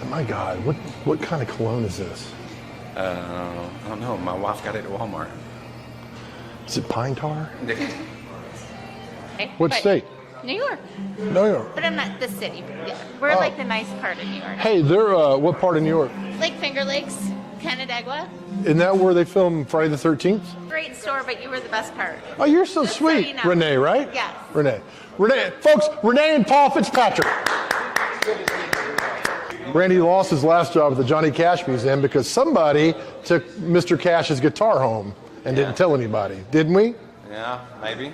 My God, what kind of cologne is this? I don't know. My wife got it at Walmart. Is it pine tar? Okay, What but state? New York. New York. But I'm not the city. Yeah. We're Oh. like the nice part of New York. Hey, they're what part of New York? Like Finger Lakes, Canandaigua. Isn't that where they filmed Friday the 13th? Great store, but you were the best part. Oh, you're so Just so sweet. you know. Renee, right? Yes. Renee, folks, Renee and Paul Fitzpatrick. Randy lost his last job at the Johnny Cash Museum because somebody took Mr. Cash's guitar home and didn't tell anybody. Didn't we? Yeah, maybe.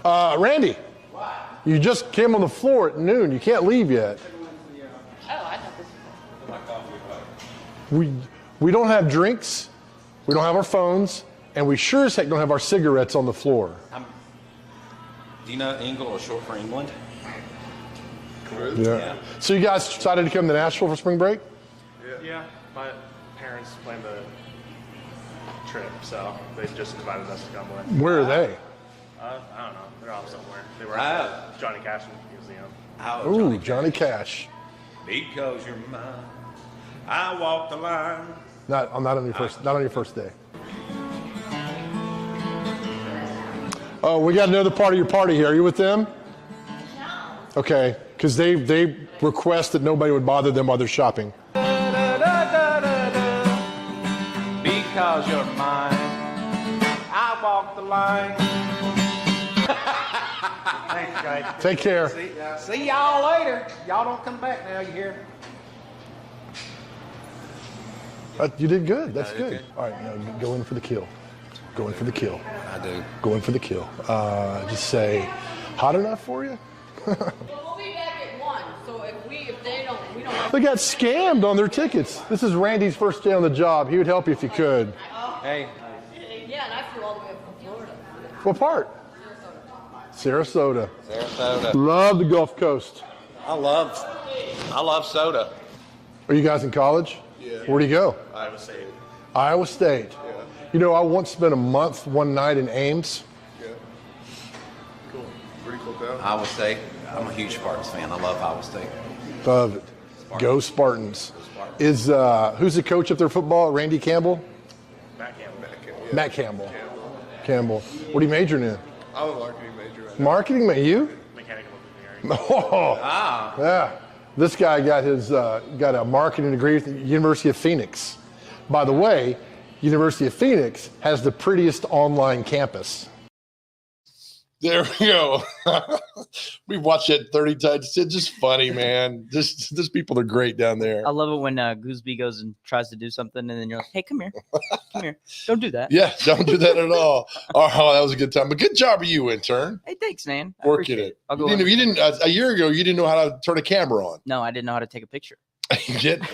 Randy, you just came on the floor at noon. You can't leave yet. Oh, I thought this. We don't have drinks, we don't have our phones, and we sure as heck don't have our cigarettes on the floor. Do you know Engle is short for England? Yeah. So you guys decided to come to Nashville for spring break? Yeah, my parents planned the trip, so they just invited us to come with. Where are they? I don't know. They're off somewhere. They were at the Johnny Cash Museum. Ooh, Johnny Cash. Because you're mine, I walk the line. Not on your first day. Oh, we got another part of your party here. Are you with them? No. Okay, because they request that nobody would bother them while they're shopping. Because you're mine, I walk the line. Thanks, guys. Take care. See y'all later. Y'all don't come back now, you hear? You did good. That's good. All right, now go in for the kill. Go in for the kill. I do. Go in for the kill. Just say, hot enough for you? We'll be back at 1, so if they don't, we don't. They got scammed on their tickets. This is Randy's first day on the job. He would help you if you could. Hey. Yeah, and I flew all the way up from Florida. What part? Sarasota. Sarasota. Love the Gulf Coast. I love soda. Are you guys in college? Yeah. Where'd you go? Iowa State. Iowa State. Yeah. You know, I once spent a month, one night in Ames. Yeah. Cool. Pretty cool town. Iowa State. I'm a huge Spartans fan. I love Iowa State. Love it. Go Spartans. Is who's the coach of their football? Randy Campbell? Matt Campbell. Matt Campbell. Campbell. What are you majoring in? I'm a marketing major right now. Marketing, you? Mechanical engineering. Oh, Ah. yeah. This guy got a marketing degree at the University of Phoenix. By the way, University of Phoenix has the prettiest online campus. There we go. We watched that 30 times. It's just funny, man. These people are great down there. I love it when Gooseby goes and tries to do something, and then you're like, "Hey, come here, come here, don't do that." Yeah, don't do that at all. Oh, that was a good time. But good job of you, intern. Hey, thanks, man. I Working appreciate it. I'll go. You didn't a year ago. You didn't know how to turn a camera on. No, I didn't know how to take a picture.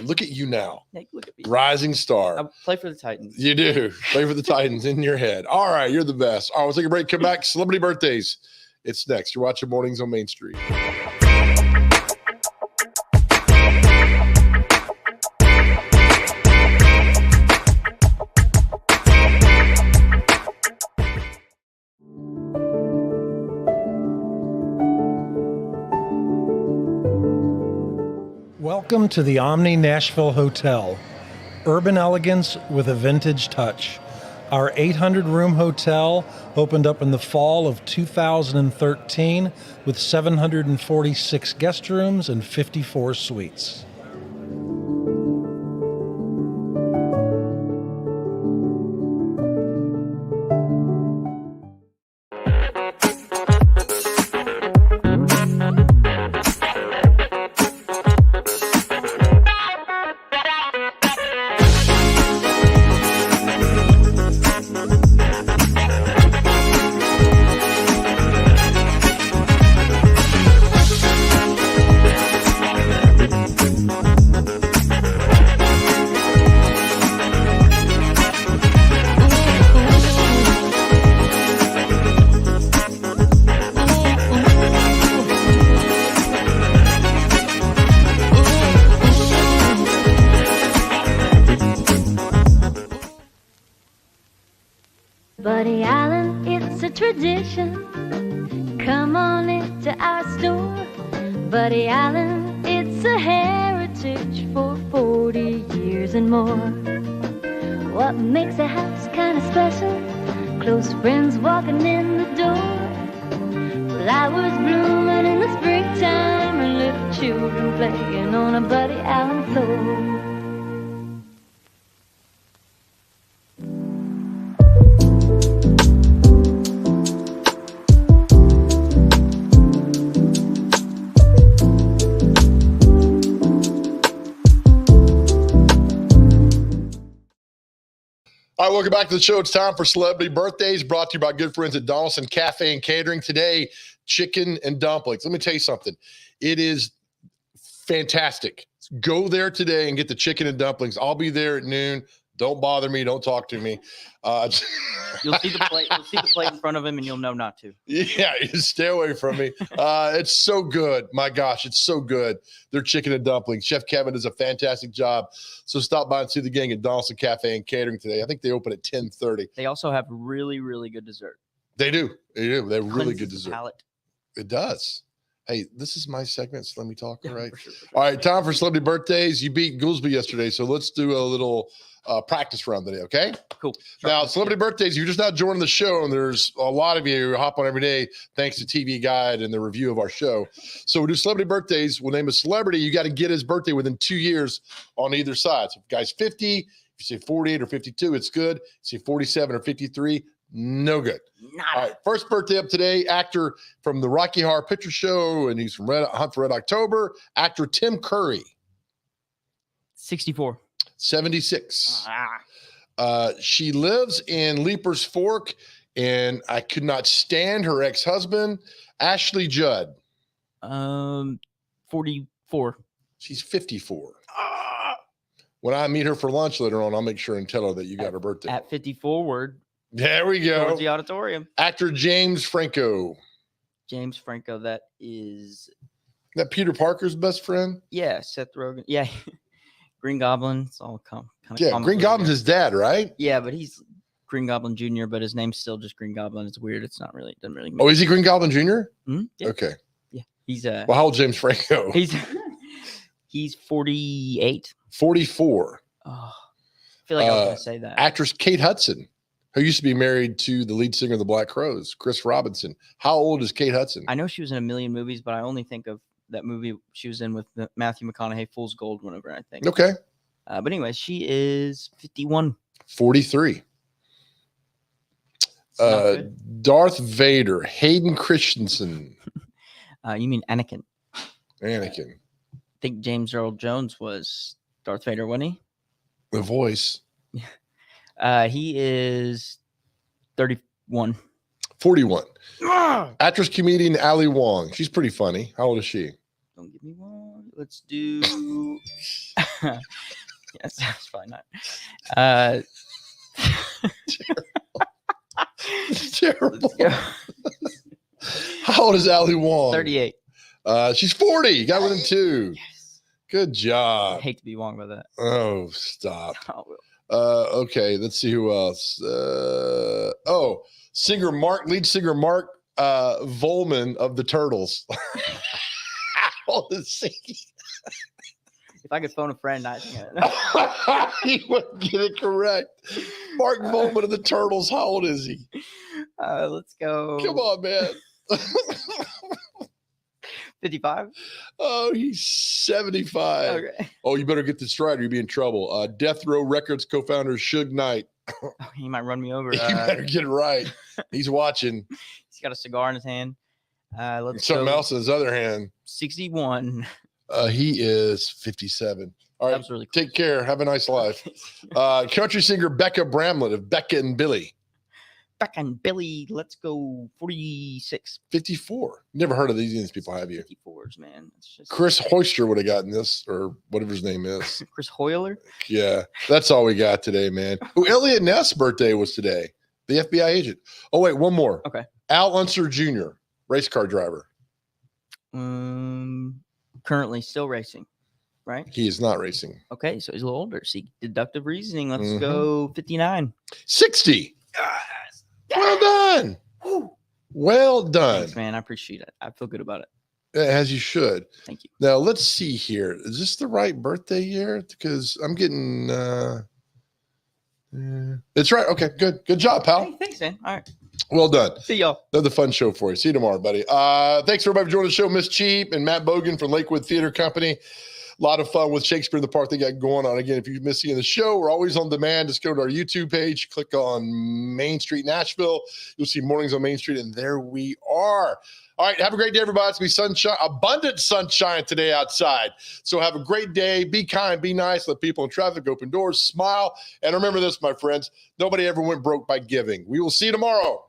Look at you now. Hey, look at me. Rising star. I play for the Titans. You do. Play for the Titans in your head. All right, you're the best. All right, we'll take a break. Come back. Celebrity birthdays. It's next. You're watching Mornings on Main Street. Welcome to the Omni Nashville Hotel. Urban elegance with a vintage touch. Our 800-room hotel opened up in the fall of 2013 with 746 guest rooms and 54 suites. Buddy Allen, it's a tradition. Come on into our store. Buddy Allen, it's a heritage for 40 years and more. What makes a house kind of special? Close friends walking in the door. Flowers blooming in the springtime and little children playing on a Buddy Allen floor. All right, welcome back to the show. It's time for Celebrity Birthdays, brought to you by good friends at Donaldson Cafe and Catering. Today, chicken and dumplings. Let me tell you something. It is fantastic. Go there today and get the chicken and dumplings. I'll be there at noon. Don't bother me. Don't talk to me. You'll see the plate. You'll see the plate in front of him, and you'll know not to. Yeah, stay away from me. It's so good. My gosh, it's so good. Their chicken and dumplings. Chef Kevin does a fantastic job. So stop by and see the gang at Donaldson Cafe and Catering today. I think they open at 10:30. They also have really, really good dessert. They do. They do. They have really Cleanses good the dessert. palate. It does. Hey, this is my segment, so let me talk, all right? Sure. All right, time for Celebrity Birthdays. You beat Goolsby yesterday, so let's do a little practice round today, okay? Cool. Now, Celebrity Birthdays, you're just not joining the show, and there's a lot of you who hop on every day thanks to TV Guide and the review of our show. So we do Celebrity Birthdays. We'll name a celebrity. You got to get his birthday within 2 years on either side. So if the guy's 50, if you say 48 or 52, it's good. If you say 47 or 53, no good. All right, first birthday up today, actor from the Rocky Horror Picture Show, and he's from Hunt for Red October, actor Tim Curry. 64. 76. She lives in Leaper's Fork, and I could not stand her ex-husband, Ashley Judd. 44. She's 54. When I meet her for lunch later on, I'll make sure and tell her that you got her birthday. At 54 word. There we go. Towards the auditorium. Actor James Franco. James Franco, that is that Peter Parker's best friend? Yeah, Seth Rogen. Yeah. Green Goblin. It's all kind of yeah, Green Goblin's his dad, right? Yeah, but he's Green Goblin Jr., but his name's still just Green Goblin. It's weird. It's not really, doesn't really Oh, is he Green Goblin Jr.? Mm-hmm. Yeah. Okay. Yeah. He's well, how old James Franco? He's 48. 44. Oh, I feel like I was going to say that. Actress Kate Hudson, who used to be married to the lead singer of the Black Crowes, Chris Robinson. How old is Kate Hudson? I know she was in a million movies, but I only think of that movie she was in with Matthew McConaughey, Fool's Gold, whenever I think. Okay. But anyway, she is 51. 43. Darth Vader, Hayden Christensen. You mean Anakin? Anakin. I think James Earl Jones was Darth Vader, wasn't he? The voice. He is 31. 41. Actress, comedian Ali Wong. She's pretty funny. How old is she? Don't get me wrong. Let's do. Yes, that's fine. Not. Terrible. How old is Ali Wong? 38. She's 40. You got within 2. Yes. Good job. I hate to be wrong about that. Oh, stop. I will. Okay, let's see who else. Lead singer Mark Volman of the Turtles. How old is he? If I could phone a friend, I think he wouldn't get it correct. Mark Volman of the Turtles. How old is he? Let's go. Come on, man. 55. Oh, he's 75. Okay. Oh, you better get this right or you'll be in trouble. Death Row Records co-founder Suge Knight. He might run me over. You better get it right. He's watching. He's got a cigar in his hand. Something else in his other hand. 61. He is 57. All right. Really cool. Take care. Have a nice life. Country singer Becca Bramlett of Becca and Billy. Becca and Billy. Let's go 46. 54. Never heard of these people, have you? 54s, man. It's just... Chris Hoyster would have gotten this, or whatever his name is. Chris Hoyler? Yeah. That's all we got today, man. Oh, Elliot Ness's birthday was today. The FBI agent. Oh, wait, one more. Okay. Al Unser Jr., race car driver. Currently still racing, right? He is not racing. Okay, so he's a little older. See, deductive reasoning. Let's go 59. 60. Well done. Well done. Thanks, man. I appreciate it. I feel good about it. As you should. Thank you. Now, let's see here. Is this the right birthday year? Because I'm getting... It's right. Okay, good. Good job, pal. Hey, thanks, man. All right. Well done. See y'all. Another fun show for you. See you tomorrow, buddy. Thanks everybody for joining the show. Miss Cheap and Matt Bogan from Lakewood Theater Company. A lot of fun with Shakespeare in the Park they got going on. Again, if you miss seeing the show, we're always on demand. Just go to our YouTube page, click on Main Street Nashville. You'll see Mornings on Main Street, and there we are. All right, have a great day, everybody. It's going to be sunshine, abundant sunshine today outside. So have a great day. Be kind, be nice, let people in traffic open doors, smile. And remember this, my friends, nobody ever went broke by giving. We will see you tomorrow.